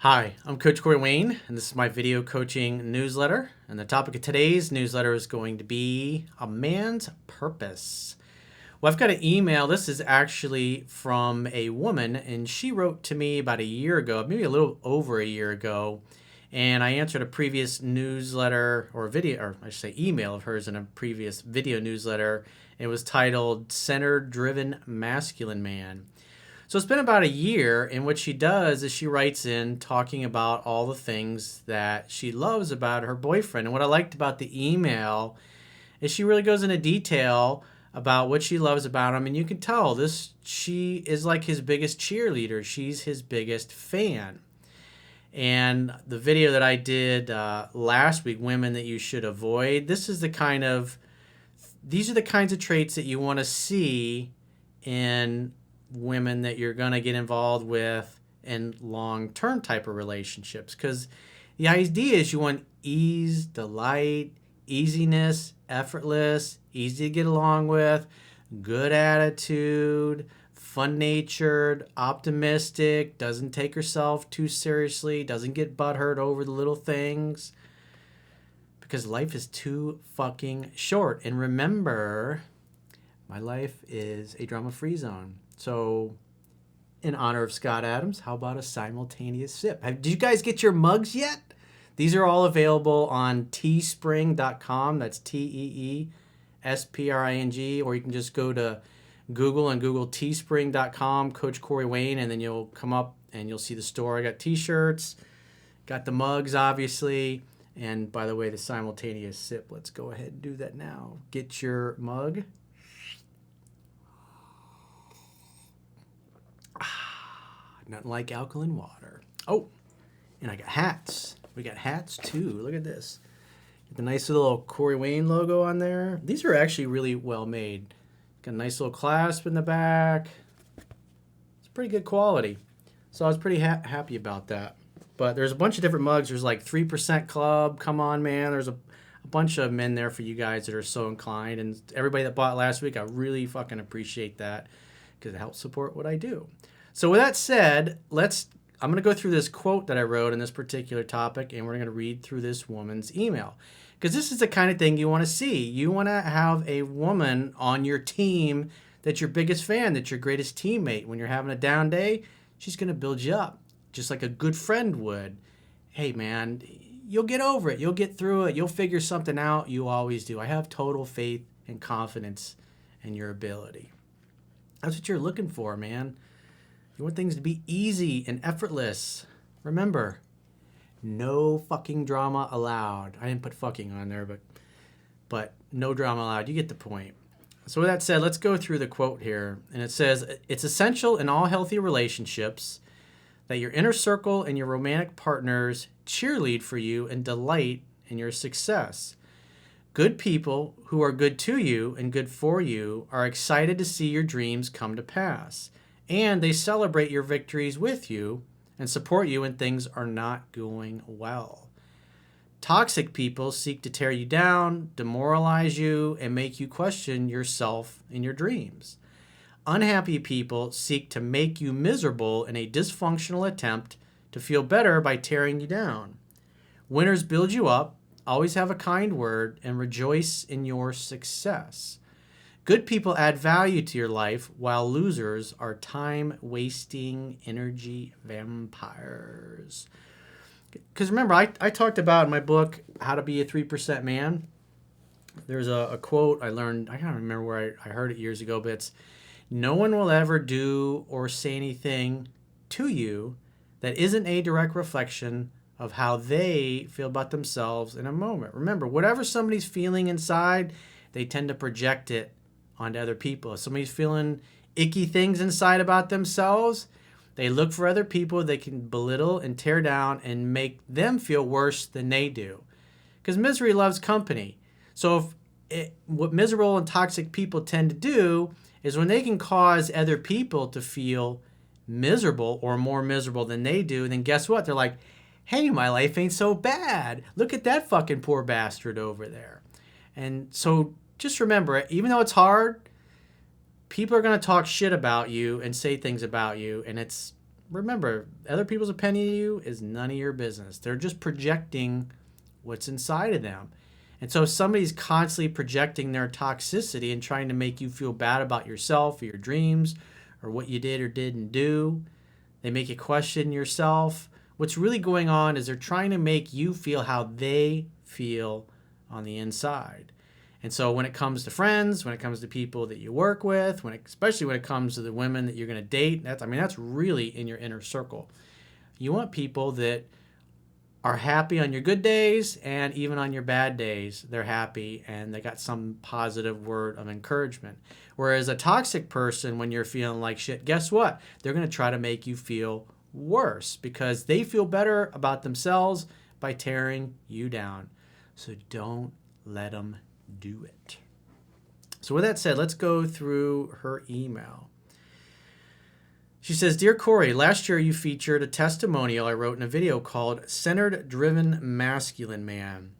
Hi, I'm Coach Corey Wayne, and this is my video coaching newsletter. And the topic of today's newsletter is going to be a man's purpose. Well, I've got an email. This is actually from a woman, and she wrote to me about a year ago, maybe a little over a year ago. And I answered a previous newsletter or video, or I should say email of hers in a previous video newsletter. It was titled Center Driven Masculine Man. So it's been about a year, and what she does is she writes in talking about all the things that she loves about her boyfriend. And what I liked about the email is she really goes into detail about what she loves about him, and you can tell she is like his biggest cheerleader. She's his biggest fan. And the video that I did last week, Women That You Should Avoid, these are the kinds of traits that you want to see in women that you're going to get involved with in long-term type of relationships, because the idea is you want ease, delight, easiness, effortless, easy to get along with, good attitude, fun-natured, optimistic, doesn't take herself too seriously, doesn't get butthurt over the little things, because life is too fucking short. And remember, my life is a drama-free zone. So, in honor of Scott Adams, how about a simultaneous sip? Did you guys get your mugs yet? These are all available on teespring.com. That's TEESPRING. Or you can just go to Google and Google teespring.com, Coach Corey Wayne, and then you'll come up and you'll see the store. I got t-shirts, got the mugs, obviously. And by the way, the simultaneous sip. Let's go ahead and do that now. Get your mug. Nothing like alkaline water. Oh, and I got hats. We got hats too. Look at this. Get the nice little Corey Wayne logo on there. These are actually really well made. Got a nice little clasp in the back. It's pretty good quality. So I was pretty happy about that. But there's a bunch of different mugs. There's like 3% Club. Come on, man. There's a bunch of them in there for you guys that are so inclined. And everybody that bought last week, I really fucking appreciate that because it helps support what I do. So with that said, I'm going to go through this quote that I wrote in this particular topic, and we're going to read through this woman's email. Because this is the kind of thing you want to see. You want to have a woman on your team that's your biggest fan, that's your greatest teammate. When you're having a down day, she's going to build you up, just like a good friend would. Hey, man, you'll get over it. You'll get through it. You'll figure something out. You always do. I have total faith and confidence in your ability. That's what you're looking for, man. You want things to be easy and effortless. Remember, no fucking drama allowed. I didn't put fucking on there, but no drama allowed. You get the point. So with that said, let's go through the quote here. And it says, it's essential in all healthy relationships that your inner circle and your romantic partners cheerlead for you and delight in your success. Good people who are good to you and good for you are excited to see your dreams come to pass. And they celebrate your victories with you and support you when things are not going well. Toxic people seek to tear you down, demoralize you, and make you question yourself and your dreams. Unhappy people seek to make you miserable in a dysfunctional attempt to feel better by tearing you down. Winners build you up, always have a kind word, and rejoice in your success. Good people add value to your life, while losers are time-wasting energy vampires. Because remember, I talked about in my book, How to Be a 3% Man. There's a quote I learned, I can't remember where I heard it years ago, but it's, no one will ever do or say anything to you that isn't a direct reflection of how they feel about themselves in a moment. Remember, whatever somebody's feeling inside, they tend to project it onto other people. If somebody's feeling icky things inside about themselves, they look for other people they can belittle and tear down and make them feel worse than they do. Because misery loves company. So what miserable and toxic people tend to do is when they can cause other people to feel miserable or more miserable than they do, then guess what? They're like, hey, my life ain't so bad. Look at that fucking poor bastard over there. And so just remember, even though it's hard, people are going to talk shit about you and say things about you, and it's remember, other people's opinion of you is none of your business. They're just projecting what's inside of them. And so if somebody's constantly projecting their toxicity and trying to make you feel bad about yourself or your dreams or what you did or didn't do, they make you question yourself. What's really going on is they're trying to make you feel how they feel on the inside. And so when it comes to friends, when it comes to people that you work with, especially when it comes to the women that you're going to date, that's really in your inner circle. You want people that are happy on your good days, and even on your bad days, they're happy and they got some positive word of encouragement. Whereas a toxic person, when you're feeling like shit, guess what? They're going to try to make you feel worse because they feel better about themselves by tearing you down. So don't let them do it. So with that said, let's go through her email. She says, Dear Corey, last year you featured a testimonial I wrote in a video called Centered Driven Masculine Man.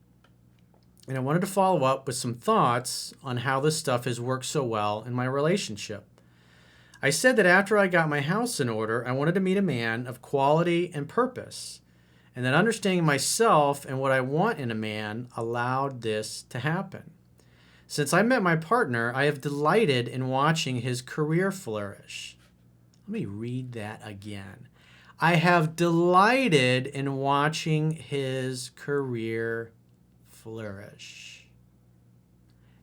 And I wanted to follow up with some thoughts on how this stuff has worked so well in my relationship. I said that after I got my house in order, I wanted to meet a man of quality and purpose, and that understanding myself and what I want in a man allowed this to happen. Since I met my partner, I have delighted in watching his career flourish. Let me read that again. I have delighted in watching his career flourish.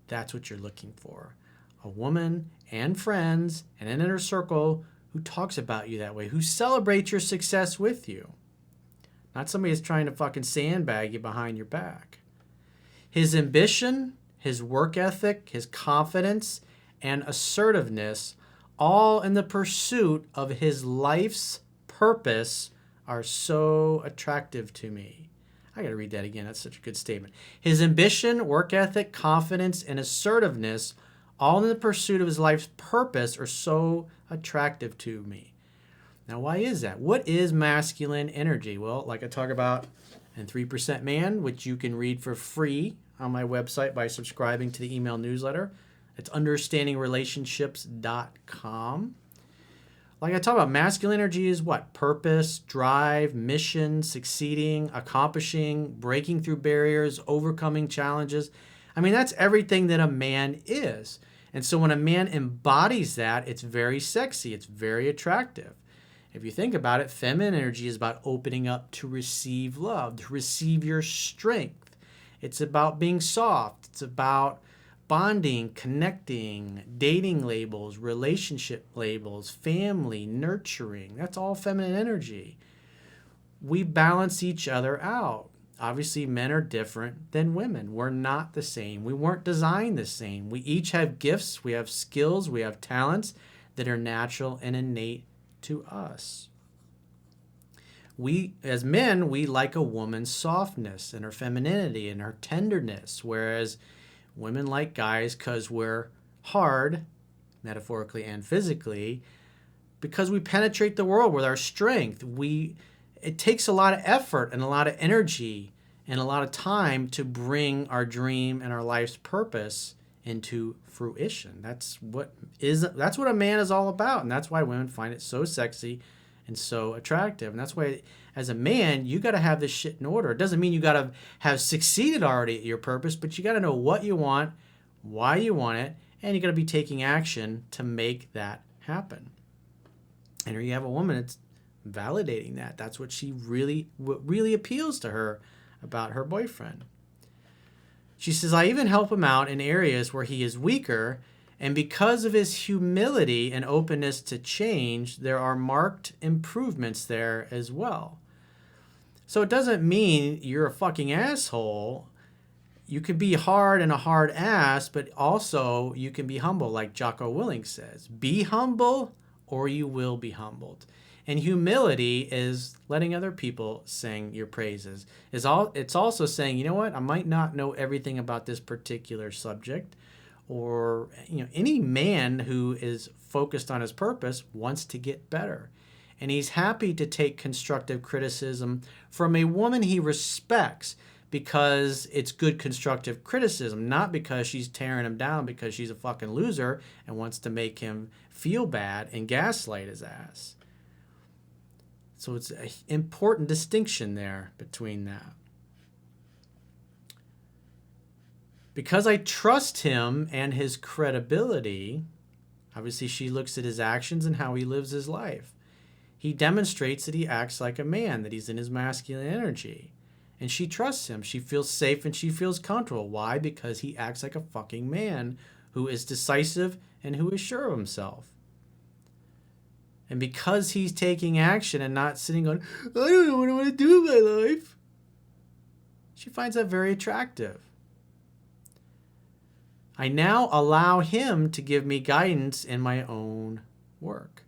That's what you're looking for. A woman and friends and an inner circle who talks about you that way, who celebrates your success with you. Not somebody that's trying to fucking sandbag you behind your back. His ambition, his work ethic, his confidence, and assertiveness, all in the pursuit of his life's purpose, are so attractive to me. I got to read that again. That's such a good statement. His ambition, work ethic, confidence, and assertiveness, all in the pursuit of his life's purpose, are so attractive to me. Now, why is that? What is masculine energy? Well, like I talk about in 3% Man, which you can read for free on my website by subscribing to the email newsletter. It's understandingrelationships.com. Like I talk about, masculine energy is what? Purpose, drive, mission, succeeding, accomplishing, breaking through barriers, overcoming challenges. I mean, that's everything that a man is. And so when a man embodies that, it's very sexy. It's very attractive. If you think about it, feminine energy is about opening up to receive love, to receive your strength. It's about being soft. It's about bonding, connecting, dating labels, relationship labels, family, nurturing. That's all feminine energy. We balance each other out. Obviously, men are different than women. We're not the same. We weren't designed the same. We each have gifts, we have skills, we have talents that are natural and innate to us. We, as men, we like a woman's softness and her femininity and her tenderness, whereas women like guys because we're hard, metaphorically and physically, because we penetrate the world with our strength. It takes a lot of effort and a lot of energy and a lot of time to bring our dream and our life's purpose into fruition. That's what a man is all about, and that's why women find it so sexy and so attractive. And that's why, as a man, you got to have this shit in order. It doesn't mean you got to have succeeded already at your purpose, but you got to know what you want, why you want it, and you got to be taking action to make that happen. And here you have a woman that's validating that. That's what really appeals to her about her boyfriend. She says, I even help him out in areas where he is weaker, and because of his humility and openness to change, there are marked improvements there as well. So it doesn't mean you're a fucking asshole. You could be hard and a hard ass, but also you can be humble, like Jocko Willink says. Be humble or you will be humbled. And humility is letting other people sing your praises. It's also saying, you know what, I might not know everything about this particular subject, or any man who is focused on his purpose wants to get better. And he's happy to take constructive criticism from a woman he respects because it's good constructive criticism, not because she's tearing him down because she's a fucking loser and wants to make him feel bad and gaslight his ass. So it's an important distinction there between that. Because I trust him and his credibility, obviously she looks at his actions and how he lives his life. He demonstrates that he acts like a man, that he's in his masculine energy. And she trusts him. She feels safe and she feels comfortable. Why? Because he acts like a fucking man who is decisive and who is sure of himself. And because he's taking action and not sitting going, I don't know what I want to do with my life, she finds that very attractive. I now allow him to give me guidance in my own work.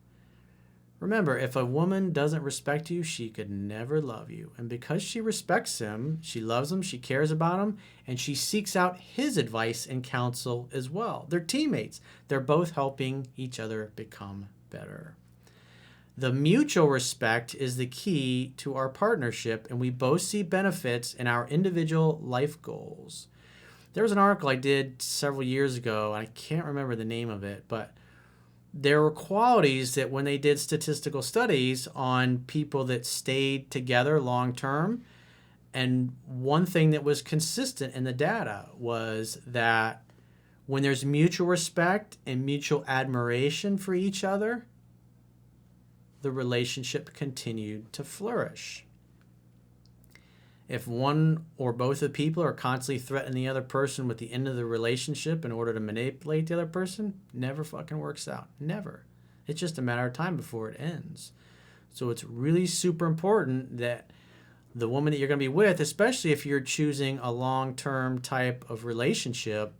Remember, if a woman doesn't respect you, she could never love you. And because she respects him, she loves him, she cares about him, and she seeks out his advice and counsel as well. They're teammates. They're both helping each other become better. The mutual respect is the key to our partnership, and we both see benefits in our individual life goals. There was an article I did several years ago, and I can't remember the name of it, but there were qualities that when they did statistical studies on people that stayed together long term, and one thing that was consistent in the data was that when there's mutual respect and mutual admiration for each other, the relationship continued to flourish. If one or both of the people are constantly threatening the other person with the end of the relationship in order to manipulate the other person, never fucking works out. Never. It's just a matter of time before it ends. So it's really super important that the woman that you're going to be with, especially if you're choosing a long-term type of relationship,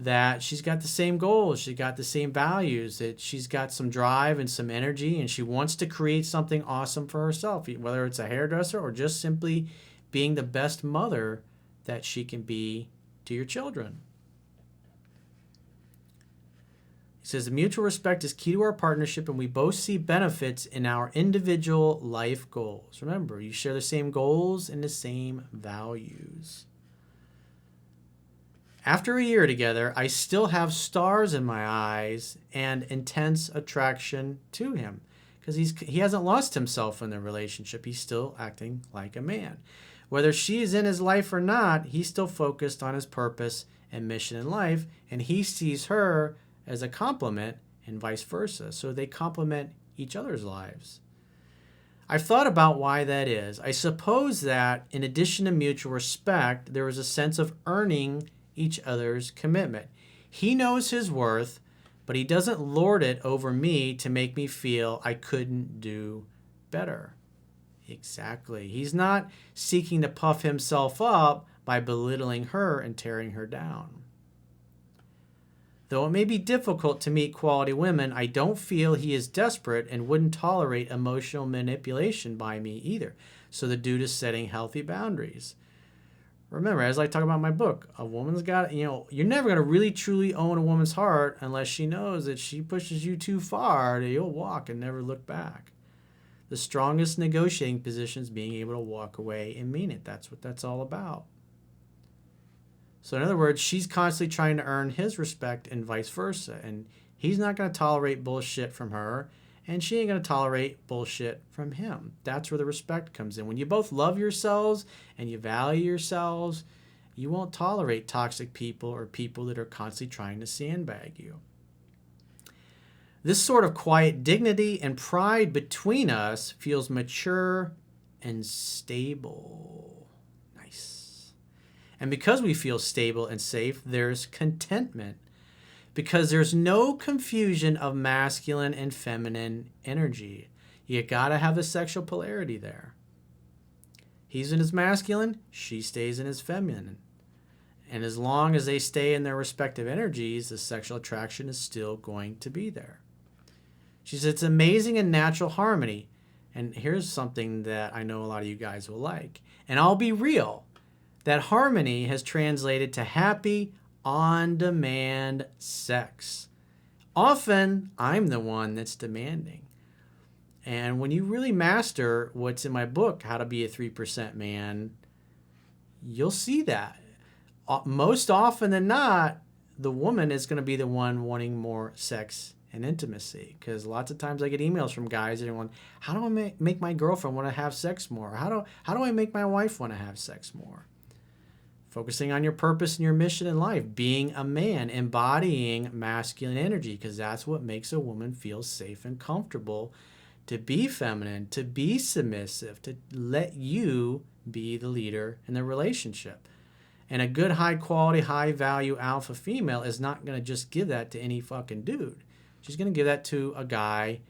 that she's got the same goals, she's got the same values, that she's got some drive and some energy, and she wants to create something awesome for herself, whether it's a hairdresser or just simply being the best mother that she can be to your children. He says, the mutual respect is key to our partnership, and we both see benefits in our individual life goals. Remember, you share the same goals and the same values. After a year together, I still have stars in my eyes and intense attraction to him because he hasn't lost himself in the relationship. He's still acting like a man. Whether she's in his life or not, he's still focused on his purpose and mission in life, and he sees her as a complement and vice versa. So they complement each other's lives. I've thought about why that is. I suppose that in addition to mutual respect, there is a sense of earning each other's commitment. He knows his worth, but he doesn't lord it over me to make me feel I couldn't do better. Exactly. He's not seeking to puff himself up by belittling her and tearing her down. Though it may be difficult to meet quality women, I don't feel he is desperate and wouldn't tolerate emotional manipulation by me either. So the dude is setting healthy boundaries. Remember, as I talk about in my book, a woman's got, you're never going to really truly own a woman's heart unless she knows that she pushes you too far, that you'll walk and never look back. The strongest negotiating position is being able to walk away and mean it. That's what that's all about. So in other words, she's constantly trying to earn his respect and vice versa. And he's not going to tolerate bullshit from her, and she ain't going to tolerate bullshit from him. That's where the respect comes in. When you both love yourselves and you value yourselves, you won't tolerate toxic people or people that are constantly trying to sandbag you. This sort of quiet dignity and pride between us feels mature and stable. Nice. And because we feel stable and safe, there's contentment. Because there's no confusion of masculine and feminine energy. You gotta have the sexual polarity there. He's in his masculine, she stays in his feminine. And as long as they stay in their respective energies, the sexual attraction is still going to be there. She says it's amazing and natural harmony. And here's something that I know a lot of you guys will like. And I'll be real. That harmony has translated to happy, on-demand sex. Often, I'm the one that's demanding. And when you really master what's in my book, How to Be a 3% Man, you'll see that. Most often than not, the woman is going to be the one wanting more sex and intimacy. Because lots of times I get emails from guys that are going, how do I make my girlfriend want to have sex more? How do I make my wife want to have sex more? Focusing on your purpose and your mission in life, being a man, embodying masculine energy, because that's what makes a woman feel safe and comfortable to be feminine, to be submissive, to let you be the leader in the relationship. And a good, high quality, high value alpha female is not going to just give that to any fucking dude. She's going to give that to a guy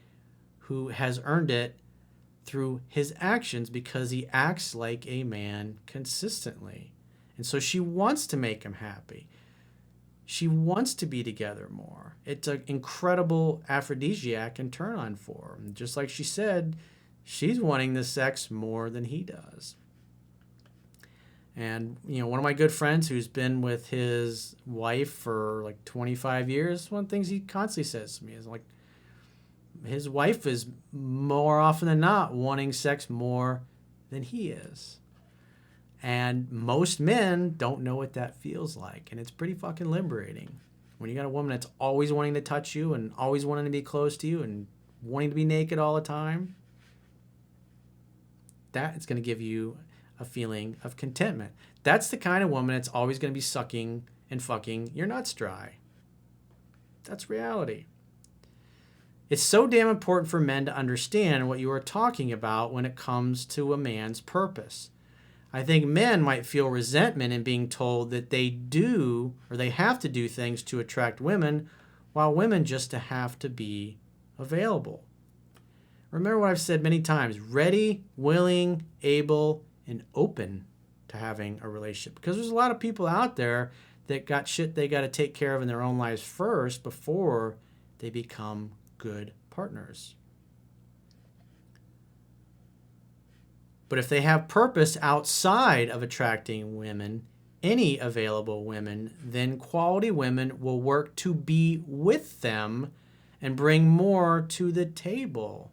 who has earned it through his actions because he acts like a man consistently. And so she wants to make him happy. She wants to be together more. It's an incredible aphrodisiac and turn on for her. And just like she said, she's wanting the sex more than he does. And, one of my good friends who's been with his wife for like 25 years, one of the things he constantly says to me is like, his wife is more often than not wanting sex more than he is. And most men don't know what that feels like. And it's pretty fucking liberating. When you got a woman that's always wanting to touch you and always wanting to be close to you and wanting to be naked all the time, that is going to give you a feeling of contentment. That's the kind of woman that's always going to be sucking and fucking your nuts dry. That's reality. It's so damn important for men to understand what you are talking about when it comes to a man's purpose. I think men might feel resentment in being told that they do or they have to do things to attract women, while women just have to be available. Remember what I've said many times: ready, willing, able, and open to having a relationship. Because there's a lot of people out there that got shit they got to take care of in their own lives first before they become good partners. But if they have purpose outside of attracting women, any available women, then quality women will work to be with them and bring more to the table.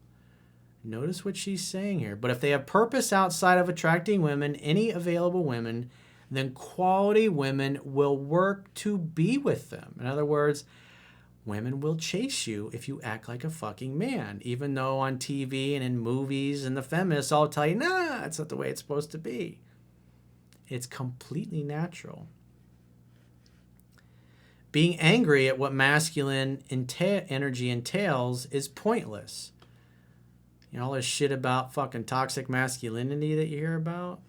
Notice what she's saying here. But if they have purpose outside of attracting women, any available women, then quality women will work to be with them. In other words, women will chase you if you act like a fucking man, even though on TV and in movies and the feminists all tell you, nah, that's not the way it's supposed to be. It's completely natural. Being angry at what masculine energy entails is pointless. All this shit about fucking toxic masculinity that you hear about.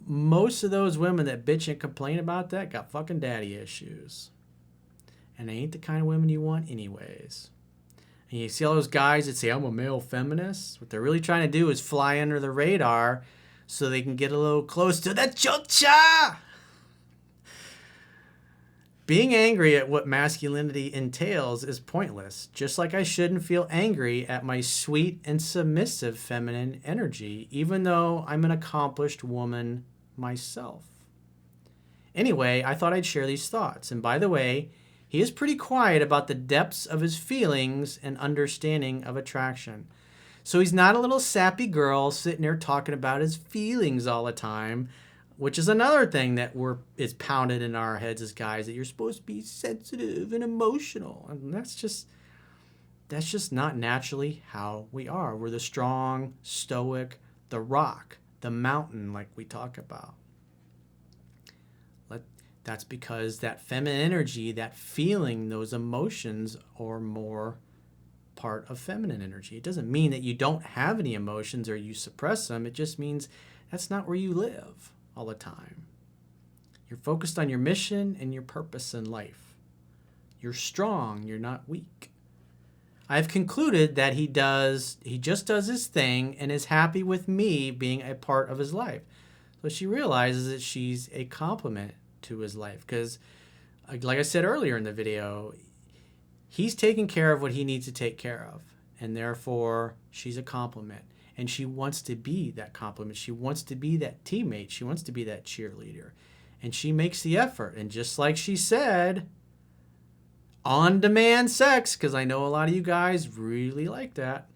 Most of those women that bitch and complain about that got fucking daddy issues. And they ain't the kind of women you want anyways. And you see all those guys that say, I'm a male feminist. What they're really trying to do is fly under the radar so they can get a little close to the chocha. Being angry at what masculinity entails is pointless, just like I shouldn't feel angry at my sweet and submissive feminine energy, even though I'm an accomplished woman myself. Anyway, I thought I'd share these thoughts. And by the way, he is pretty quiet about the depths of his feelings and understanding of attraction. So he's not a little sappy girl sitting there talking about his feelings all the time, which is another thing that is pounded in our heads as guys, that you're supposed to be sensitive and emotional. And that's just not naturally how we are. We're the strong, stoic, the rock, the mountain, like we talk about. That's because that feminine energy, that feeling, those emotions are more part of feminine energy. It doesn't mean that you don't have any emotions or you suppress them. It just means that's not where you live all the time. You're focused on your mission and your purpose in life. You're strong. You're not weak. I've concluded that he just does his thing and is happy with me being a part of his life. So she realizes that she's a compliment to his life, because like I said earlier in the video, he's taking care of what he needs to take care of, and therefore she's a compliment, and she wants to be that compliment. She wants to be that teammate. She wants to be that cheerleader, and she makes the effort. And just like she said, on-demand sex, because I know a lot of you guys really like that.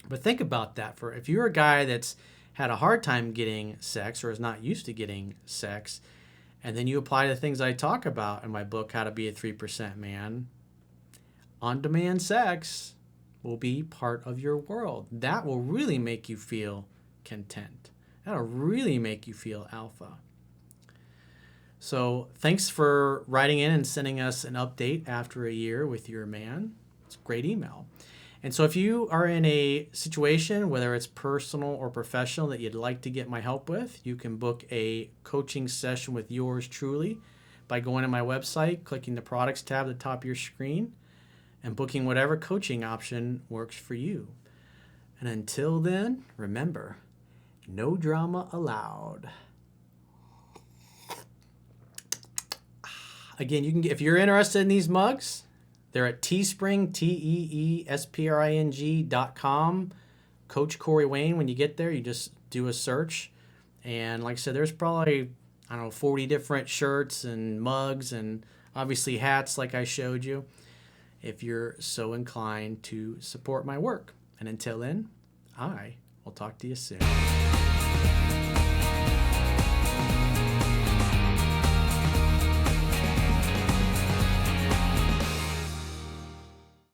But think about that. If you're a guy that's had a hard time getting sex or is not used to getting sex, and then you apply the things I talk about in my book, How to Be a 3% Man, on-demand sex will be part of your world. That will really make you feel content. That'll really make you feel alpha. So thanks for writing in and sending us an update after a year with your man. It's a great email. And so if you are in a situation, whether it's personal or professional, that you'd like to get my help with, you can book a coaching session with yours truly by going to my website, clicking the products tab at the top of your screen, and booking whatever coaching option works for you. And until then, remember, no drama allowed. Again, you can get, if you're interested in these mugs, they're at Teespring, TEESPRING.com. Coach Corey Wayne. When you get there, you just do a search. And like I said, there's probably, 40 different shirts and mugs and obviously hats like I showed you, if you're so inclined to support my work. And until then, I will talk to you soon.